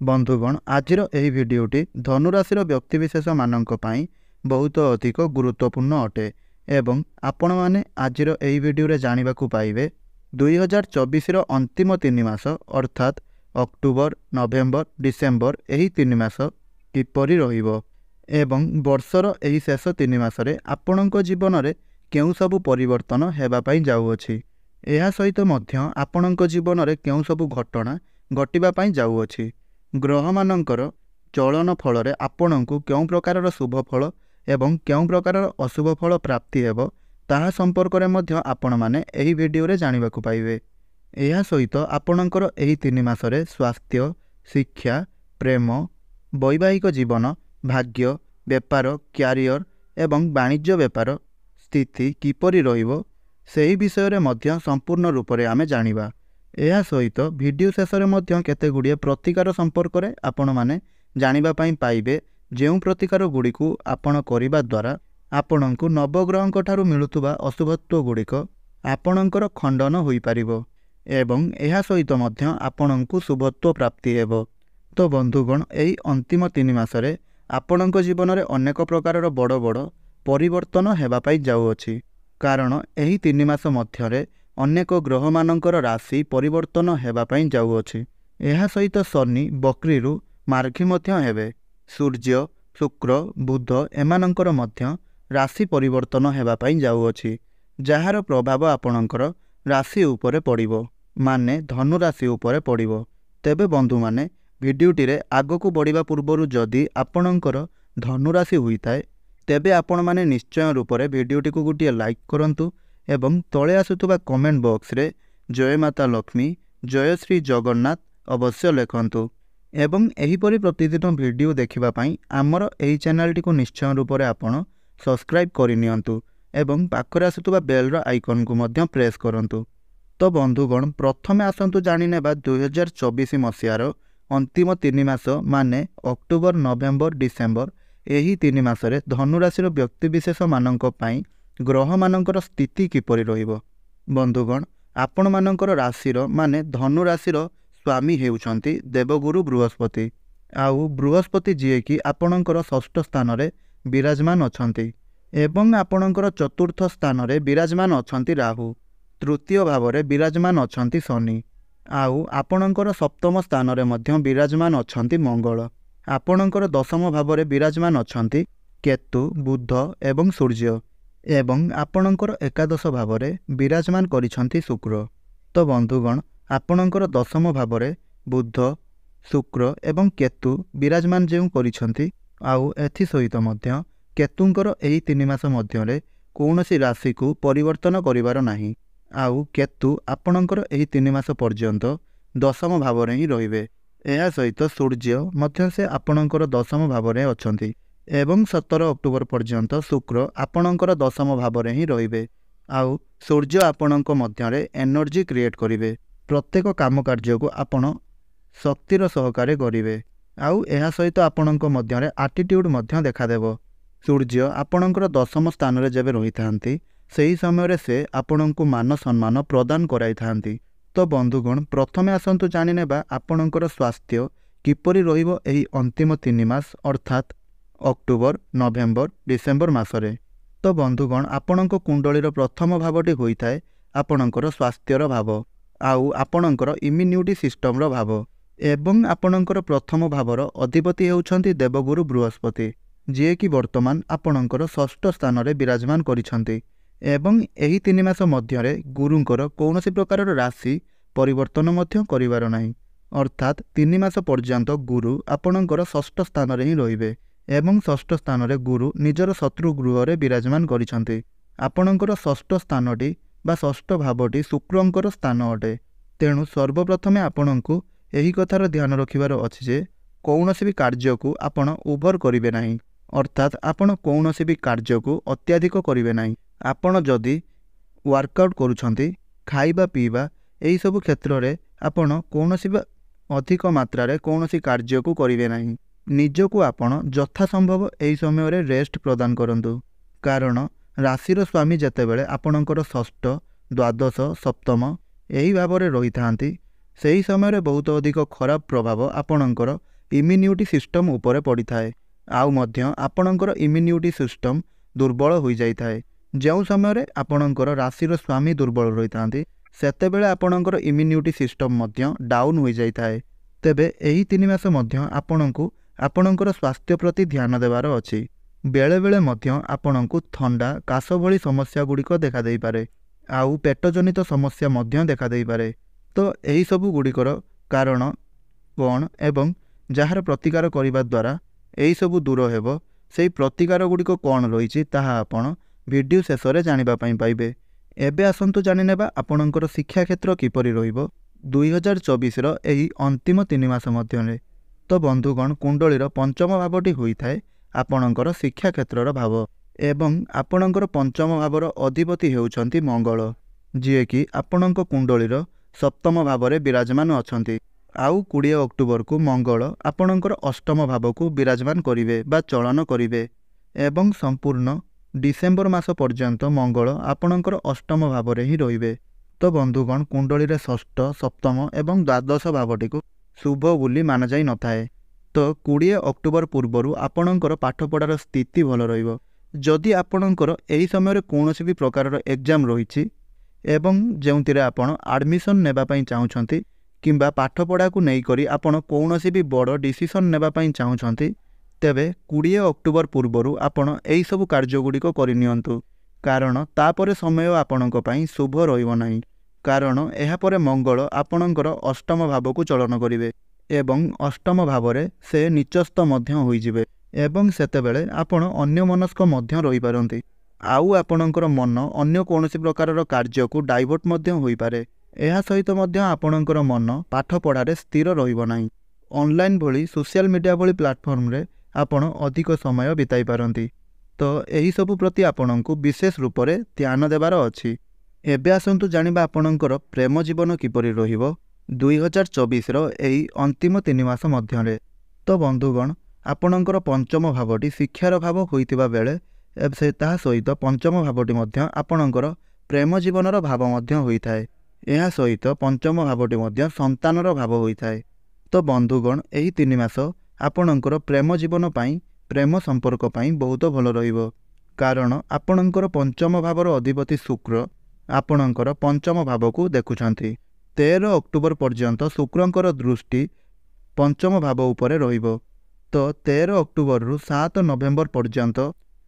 बंधुगण आजिर एही भिडियोटी धनुराशि व्यक्तिविशेष मानक पई बहुत अधिक गुरुत्वपूर्ण अटे एवं आपण माने आजिर एही भिडियो रे जानिबा को पाइबे 2024 रो अंतिम 3 मास अर्थात अक्टोबर नवेम्बर डिसेम्बर एही 3 मास किपरि रहिबो एवं वर्षर एही शेष 3 मास रे आपणक जीवन रे केउ सबु परिवर्तन हेबा पई जाउअछि। एहा सहित मध्य आपणक जीवन रे केउ सबु घटना घटिबा पई जाउअछि। ग्रह मानकर चलन फल आपणक क्यों प्रकार शुभ फल एवं क्यों प्रकार अशुभ फल प्राप्ति हेब ताहा संपर्क में मध्य आपण माने एही वीडियो रे जानिबा को पाइबे। एहा सहित आपणकर एही 3 मासरे स्वास्थ्य शिक्षा प्रेम वैवाहिक जीवन भाग्य व्यापार क्यारियर एवं वाणिज्य व्यापार स्थिति किपरि रहिबो सेही विषय रे मध्य संपूर्ण रूप से आमे जानिबा। एहा सहित वीडियो शेष में मध्य केते गुड़िए प्रतिकार संपर्क में आपण माने जानिबा पई पाइबे जेउ प्रतिकार गुड़ी को आपण करिबा द्वारा आपणक नवग्रहंक ठारू मिलुतुबा अशुभत्व गुड़िक आपणकर खंडन होई पारिबो एवं एहा सहित मध्य आपणक शुभत्व प्राप्ति हेबो। तो बंधुगण एही अंतिम 3 मासरे आपणक जीवन में अनेक प्रकार बड़ बड़ परिवर्तन हेबा पई जाउअछि। कारण एही 3 मास मध्यरे अनेक ग्रह मानकर राशि परिवर्तन हेबा पई जाउअछि। एहा सहित शनि बक्रीरु मार्गी मध्य हेबे। सूर्य शुक्र बुध एमानंकर मध्य राशि परिवर्तन हेबा पई जाउअछि जहार प्रभाव आपणकर राशि उपरे पड़िबो माने धनु राशि उपरे पड़िबो। तेबे बंधु माने भिडियोटी रे आगकू बढ़िबा पूर्वरु जदि आपणकर धनु राशि होइताए तेबे आपण माने निश्चय रूप से भिडियोटी को गोटे लाइक करंतु एवं तले आसुतुबा कमेंट बॉक्स रे जय माता लक्ष्मी जय श्री जगन्नाथ अवश्य लिखंतु एवं एहीपरि प्रतिदिन वीडियो देखिबा पई आमर एही चैनल टी को निश्चय रूप से आपण सब्सक्राइब करिनियंतु एवं पाखरे आसुतुबा बेल रो आइकन को मध्य प्रेस करंतु। तो बंधुगण प्रथमे आसंतु जानि नेबा 2024 मसियार अंतिम 3 मास माने अक्टोबर नवेम्बर डिसेम्बर एही 3 मासरे धनुराशि व्यक्तिविशेष मानक पई ग्रह मानकर स्थिति किपरि रहिबो। बंधुगण आपण मानकर राशिर माने धनु राशिर स्वामी हेउछंती देवगुरु बृहस्पति आउ बृहस्पति जी कि आपणकर षष्ठ स्थान रे विराजमान अछंती एवं आपणकर चतुर्थ स्थान रे विराजमान अछंती राहु तृतीय भाव रे विराजमान अछंती शनि आउ आपणकर सप्तम स्थान रे मध्य विराजमान अछंती मंगल आपणकर दशम भाव रे विराजमान अछंती केतु बुध एवं सूर्य एवं आपणकर एकादश भाव रे विराजमान करिछंती शुक्र। तो बंधुगण आपणकर दशम भाव रे बुध शुक्र एवं केतु विराजमान जेउ करिछंती आउ एथि सहित मध्य केतुंकर एही 3 मास मध्य रे कौनसी राशि को परिवर्तन करिवार नाही आउ केतु आपणकर एही 3 मास पर्यंत दशम भाव रे ही रहिबे। एहा सहित सूर्य मध्य से आपणकर दशम भाव रे अछंती एवं 17 अक्टोबर पर्यंत शुक्र आपणकर दशम भाव रे ही रहिबे आउ सूर्य आपणक मध्य रे एनर्जी क्रिएट करिवे प्रत्येक काम कार्य को आपण शक्तिर सहकारे करिवे आउ एहा सहित आपणक मध्य रे एटीट्यूड मध्य देखा देबो। सूर्य आपणकर दशम स्थान रे जेबे रही थांती सेही समय रे से आपणक मान सम्मान प्रदान कराई थांती। तो बंधुगण प्रथमे आसंतु जानि नेबा आपणकर स्वास्थ्य किपरि रहिबो एही अंतिम 3 मास अर्थात अक्टोबर नवेम्बर डिसेम्बर मासरे। तो बंधुगण आपणक कुंडलीर प्रथम भावटी होइथाए आपणकर स्वास्थ्यर भाव आउ आपणकर इम्यूनिटी सिस्टम भाव एवं आपणकर प्रथम भावर अधिपति हेउछंती देवगुरु बृहस्पति जी कि वर्तमान आपणकर षष्ठ स्थान रे विराजमान करिछंती एवं एही 3 मास मध्य रे गुरुंकर कौनसी प्रकार राशि परिवर्तन मध्य करिवार नाही अर्थात 3 मास पर्यंत गुरु आपणकर षष्ठ स्थान रे ही रहिबे एवं षष्ठ स्थान रे गुरु निजर शत्रु गृह रे विराजमान करिछंती। आपणकर षष्ठ स्थानटी बा षष्ठ भावटी शुक्रंकर स्थान अटे तेणु सर्वप्रथमे आपणकु एही कथार ध्यान रखिबार अछि जे कौनसी भी कार्य को आपण ओभर करिवे नाही अर्थात आपण कौनसी भी कार्य को अत्याधिक करिवे नाही। आपण जदि वर्कआउट करूछंती खाइबा पीबा एही सब क्षेत्र रे आपण कौनसी अधिक मात्रा रे कौनसी कार्य को करिवे नाही। निजको आपण यथा संभव एही समय रे रेस्ट प्रदान करंतु कारण राशिर स्वामी जेतेबेले आपणकर षष्ठ द्वादश सप्तम एही भाव रे रही थांती सेही समय रे बहुत अधिक खराब प्रभाव आपणकर इम्यूनिटी सिस्टम उपरे पड़िथाए। आउ मध्य आपणकर इम्यूनिटी सिस्टम दुर्बल हो जाए। जो समय आपणकर राशि स्वामी दुर्बल रही था सेतेबेले आपणकर इम्यूनिटी सिस्टम मध्य डाउन हो जाए। तेबे एही 3 मास मध्य आपणको आपणकर स्वास्थ्य प्रति ध्यान देवार अछि। बेले बेले मध्य आपणको थंडा काश भली समस्या गुड़िक देखा देई पारे। आउ पेटजनित समस्या मध्य देखा देई पारे। तो एही सबु गुड़िकर कारण कौन एवं जार प्रतिकार करने द्वारा यही सबू दूर हेब से प्रतिकार गुड़िक कौन रही ताहा आपण वीडियो शेष में जानापी पाइबे। एबे आसंतु जानिनेबा आपणकर शिक्षा क्षेत्र किपरि रहिबो 2024 एही अंतिम 3 मास मध्यरे। तो बंधुगण कुंडलीर पंचम भावटी होइथाए आपणकर शिक्षा क्षेत्रर भाव एवं आपणकर पंचम भावर अधिपति हेउछंती मंगल, जी कि आपणक कुंडलीर सप्तम भाव में विराजमान अछंती। आउ 20 अक्टोबर को मंगल आपणकर अष्टम भाव को विराजमान करिवे बा चलन करिवे एवं संपूर्ण डिसेम्बर मास पर्यंत मंगल आपणकर अष्टम भाव में ही रहिबे। तो बंधुगण कुंडली षष्ठ सप्तम एवं द्वादश भावटी को शुभ बोली माना जाई नथाए। तो 20 अक्टोबर पूर्वर आपणकर पाठपढ़ार स्थिति भल रहिबो। जदि आपणकर एही समय कौनसी भी प्रकार एग्जाम रही एवं जोंथिरे आपण एडमिशन नेबा पई चाहुछंती किंबा पाठपढ़ा को नहीं करी आपण कौनसी भी बड़ डिसीजन नेबा पई चाहुछंती तेबे 20 अक्टोबर पूर्वर आपण एही सब कार्यगुड़िक करनियंतु। कारण तापर समय आपणक पई शुभ रहिबो नाही। कारण एहापरे मंगल आपणकर अष्टम भाव को चलन करिवे एवं अष्टम भाव में से निचस्थ मध्य होइजिवे एवं सेतेबेले आपण अन्य मनस्क मध्य रही पारंती। आउ आपणकर मन अन्य कौनसी प्रकार कार्य को डाइवर्ट मध्य होई पारे। एहा सहित मध्य आपणकर मन पाठ पढ़ारे स्थिर रहिबो नाही। ऑनलाइन भली सोशल मीडिया भली प्लेटफॉर्म रे आपण अधिक समय बिताई पारंती। तो एही सब प्रति आपणको विशेष रूप से ध्यान देवार अछि। एबे आसंतु जानिबा आपणकर प्रेम जीवन किपरि रहिबो 2024 एही अंतिम 3 मास मध्यरे। तो बंधुगण आपणकर पंचम भावटी शिक्षार भाव होइतिबा बेले से ताहा सहित पंचम भावटी मध्य आपणकर प्रेम जीवनर भाव मध्य होइथाए। एहा सहित पंचम भावटी मध्य संतानर भाव होइथाए। तो बंधुगण एही 3 मास आपणकर प्रेम जीवन पाई प्रेम संपर्क पाई बहुत भल रहिबो। कारण आपणकर पंचम भावर अधिपति शुक्र आपणकर पंचम भाव को देखुछंती। 13 अक्टोबर पर्यंत शुक्रंकर दृष्टि पंचम भाव उपरे रहिबो। तो 13 अक्टोबर रु 7 नवेम्बर पर्यंत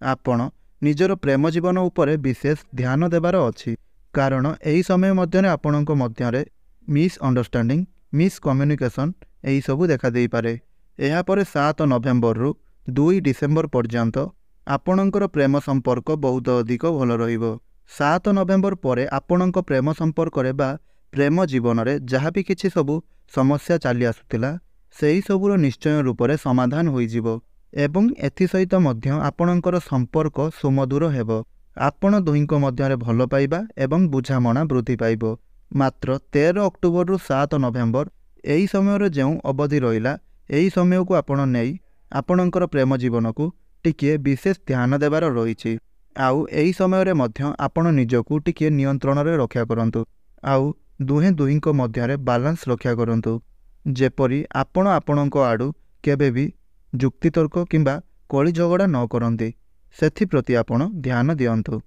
आपण निजर प्रेम जीवन उपरे विशेष ध्यान देवार अछि। कारण एही समय मध्यरे आपणक मध्यरे मिस अंडरस्टैंडिंग मिस कम्युनिकेशन एही सबु देखा देई पारे। एहा परे 7 नवेम्बर रु 2 डिसेम्बर पर्यंत आपणकर प्रेम संपर्क बहुत अधिक भल रहिबो। 7 नवेम्बर परे आपणक प्रेम संपर्क रे बा प्रेम जीवन रे जहाँ भी किछि सबु समस्या चली आसुतिला सेही सबुर निश्चय रूप से समाधान होई जिवो एवं एथि सहित मध्य आपणकर संपर्क सुमधुर हेबो। आपण दुहिंक मध्यरे भल पाइबा एवं बुझामणा वृद्धि पाइबो। मात्र 13 अक्टोबर रु 7 नवेम्बर एही समय जो अवधि रहिला एही समय को आपण नेई आपणकर प्रेम जीवन को टिके विशेष ध्यान देवार रही। आउ एही समय रे मध्य आपण निजको टिके नियंत्रण रे रक्षा करंतु। आउ दुहे दुहिंक मध्यरे बैलेंस रक्षा करंतु। जेपरी आपण आपणक आडू केबे भी जुक्तितर्क किंबा कली झगड़ा न करंती सेथिप्रति आपण ध्यान दियंतु।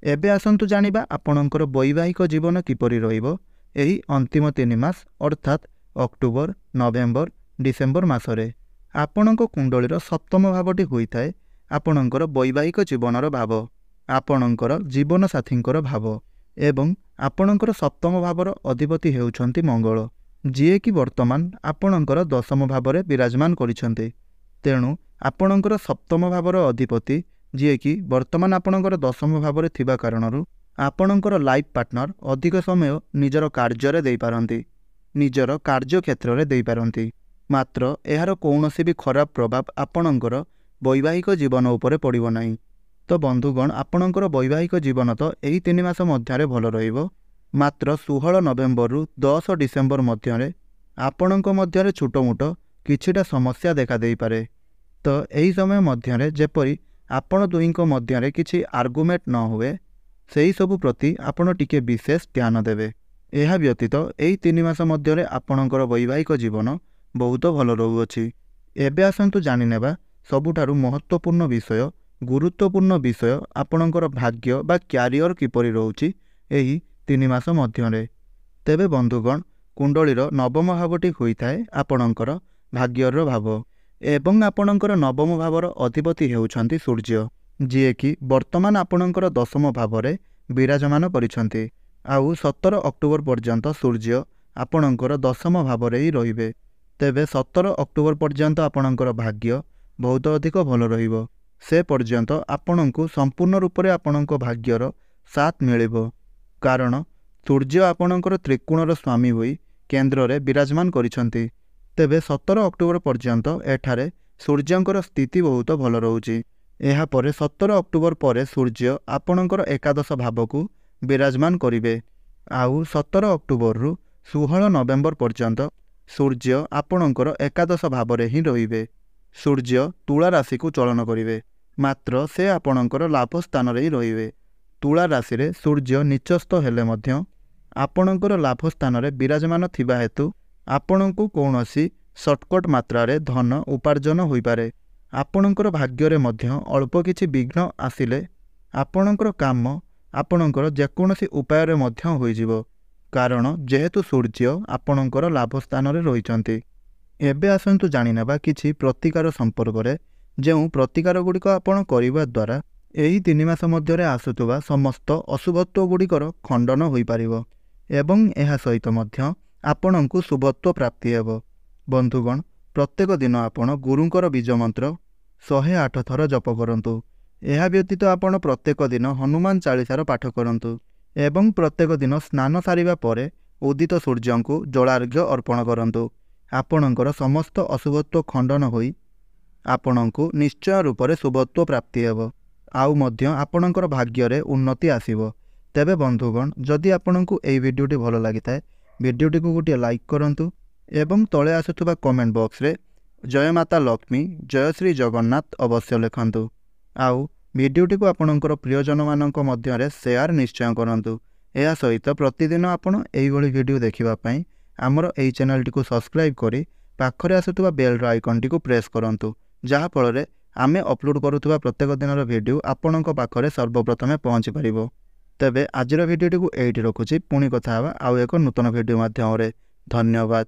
एबे आसंतु जानिबा आपणकर वैवाहिक जीवन किपरि रहिबो एही अंतिम 3 मास अर्थात अक्टोबर नवेम्बर डिसेम्बर मासरे। आपणक कुंडलीर सप्तम भावटी होइथाए आपणकर वैवाहिक जीवनर भाव आपणकर जीवन साथींकर भाव एवं आपणकर सप्तम भावर अधिपति हेउछंती मंगल, जी कि वर्तमान आपणकर दशम भाव में विराजमान करिछंती। तेणु आपणकर सप्तम भावर अधिपति जी कि वर्तमान आपणकर दशम भाव में थिबा कारणरू आपणकर लाइफ पार्टनर अधिक समय निजर कार्य दे पारंती निजर कार्य क्षेत्र में दे पारंती। मात्र एहार कौनसी भी खराब प्रभाव आपणकर वैवाहिक जीवन उपरे पड़िबो नाही। तो बंधुगण आपणकर वैवाहिक जीवन तो यही 3 मास मध्य भल रहिबो। मात्र 16 नवेम्बर रु 10 डिसेम्बर मध्य आपणक मध्य छोट मोट किछिटा समस्या देखा देई पारे। तो यही समय मध्य जेपरी आपण दुहिंक मध्य किछि आर्गुमेंट न हुए सेही सबु प्रति आपण टिके विशेष ध्यान देवे। एहा व्यतीत यही 3 मास मध्य आपणकर वैवाहिक जीवन बहुत भल रहुअछि। एबे आसन्तु जानिनेबा सबुठारु महत्वपूर्ण विषय गुरुत्वपूर्ण विषय आपणकर भाग्य बा क्यारियर किपरि रहुछि एही 3 मास मध्यरे। तेबे बंधुगण कुंडलीर नवम भावटी होइथाए आपणकर भाग्यर भाव एवं आपणकर नवम भावर अधिपति हेउछन्ति सूर्य, जिए कि वर्तमान आपणकर दशम भावरे विराजमान करिछन्ति। आउ 17 अक्टोबर पर्यंत सूर्य आपणकर दशम भावरे ही रहिबे। तेबे 17 अक्टोबर पर्यंत आपणकर भाग्य बहुत अधिक भल रहिबो। से पर्यंत आपणको संपूर्ण रूप से आपणको भाग्यर साथ मिलिबो, कारण सूर्य आपणकर त्रिकोणर स्वामी होई केन्द्र रे विराजमान करिछन्ति। तेबे 17 अक्टोबर पर्यंत एठारे सूर्यंकर स्थिति बहुत भल रहुछि। एहा परे 17 अक्टोबर परे सूर्य आपणकर एकादश भावकु विराजमान करिवे। आउ 17 अक्टोबर रु 16 नवेम्बर पर्यंत सूर्य आपणकर एकादश भावरे ही रहिबे। सूर्य तुला राशि को चलन करिवे, मात्र से आपणकर लाभ स्थान रे ही रहिबे। तुला राशि रे सूर्य निचस्थ हेले मध्य आपणकर लाभ स्थान रे विराजमान थिबा हेतु आपणको कौनसी शॉर्टकट मात्रा रे धन उपार्जन होई पारे। आपणकर भाग्य रे मध्य अल्प किछि विघ्न आसिले आपणकर काम आपणकर जेकोनसी उपाय रे मध्य होई जिवो, कारण जेहेतु सूर्य आपणकर लाभ स्थान रे रहिचन्ति। एबे आसन्तु जानिनेबा किछि प्रतिकार संपर्क रे, जेउ प्रतिकार गुड़िक आपण करिबा द्वारा एही 3 मास मध्यरे आसुतुबा समस्त अशुभत्व गुड़िकर खंडन होई पारिबो एवं एहा सहित मध्य आपणଙ୍କୁ शुभत्व प्राप्ति हेबो। बंधुगण प्रत्येक दिन आपण गुरुंकर बीज मंत्र 108 थर जप करंतु। एहा व्यतीत आपण प्रत्येक दिन हनुमान चालीसार पाठ करंतु एवं प्रत्येक दिन स्नान सारिबा परे उदित सूर्यंकु जलार्घ्य अर्पण करंतु। आपणकर समस्त अशुभत्व खंडन होई आपणଙ୍କୁ निश्चय रूप से शुभत्व प्राप्ति हेबो। आउ मध्य आपणकर भाग्य रे उन्नति आसीबो। तेबे बंधुगण जदि आपणଙ୍କୁ एई वीडियोटी भल लागिथाए वीडियोटी को गोटे लाइक करंतु एवं तले आसुथुबा कमेंट बॉक्स रे जय माता लक्ष्मी जय श्री जगन्नाथ अवश्य लिखंतु। आउ वीडियोटी को आपणकर प्रियजन मानक मध्य रे शेयर निश्चय करंतु। एहा सहित प्रतिदिन आपण एई भली वीडियो देखिबा पई आमर एई चैनल टी को सब्सक्राइब करी पाखरे आसुथुबा बेल र आइकन टी को प्रेस करंतु, जहा फल रे आमे अपलोड करुथुबा प्रत्येक दिनर वीडियो आपणक पाखरे सर्वप्रथमे पहुँची पारिबो। तेबे आजिर वीडियोटी को एइठी रखुछि, पुणी कथा हेबा आउ एक नूतन वीडियो माध्यम रे। धन्यवाद।